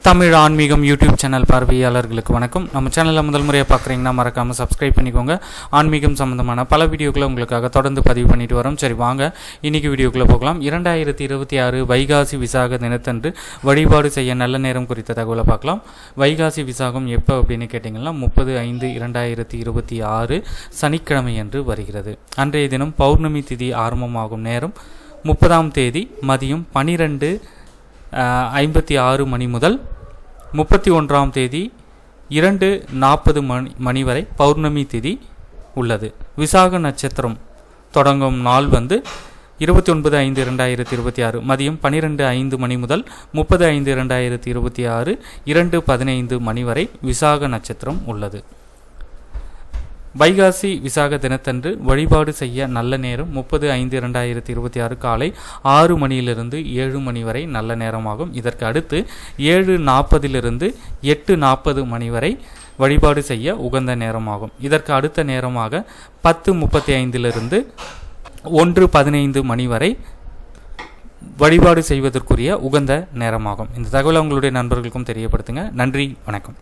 தமிழ் ஆன்மீகம் YouTube channel பார்வையாளர்களுக்கு வணக்கம். நம்ம சேனலில் முதல் முறையாக பார்க்குறீங்கன்னா மறக்காமல் சப்ஸ்கிரைப் பண்ணிக்கோங்க. ஆன்மீகம் சம்மந்தமான பல வீடியோக்களை உங்களுக்காக தொடர்ந்து பதிவு பண்ணிட்டு வரோம். சரி வாங்க இன்றைக்கி வீடியோக்குள்ளே போகலாம். 2026 வைகாசி விசாக தினத்தன்று வழிபாடு செய்ய நல்ல நேரம் குறித்த தகவலை பார்க்கலாம். வைகாசி விசாகம் எப்போ அப்படின்னு கேட்டிங்கன்னா 30/5/2026 சனிக்கிழமை என்று வருகிறது. அன்றைய தினம் பௌர்ணமி திதி ஆரம்பமாகும் நேரம் 30ஆம் தேதி மதியம் 12:56 மணி முதல் 31ஆம் தேதி 2:40 மணி வரை பௌர்ணமி திதி உள்ளது. விசாக நட்சத்திரம் தொடங்கும் நாள் 29/5/2026 மதியம் 12:05 மணி முதல் 30/5/2026 2:15 மணி வரை விசாக நட்சத்திரம் உள்ளது. வைகாசி விசாக தினத்தன்று வழிபாடு செய்ய நல்ல நேரம் 30/5/2026 காலை 6 மணியிலிருந்து 7 மணி வரை நல்ல நேரமாகும். இதற்கு அடுத்து 7:40 8:40 மணி வரை வழிபாடு செய்ய உகந்த நேரமாகும். இதற்கு அடுத்த நேரமாக 10:35 1:15 மணி வரை வழிபாடு செய்வதற்குரிய உகந்த நேரமாகும். இந்த தகவலை உங்களுடைய நண்பர்களுக்கும் தெரியப்படுத்துங்க. நன்றி, வணக்கம்.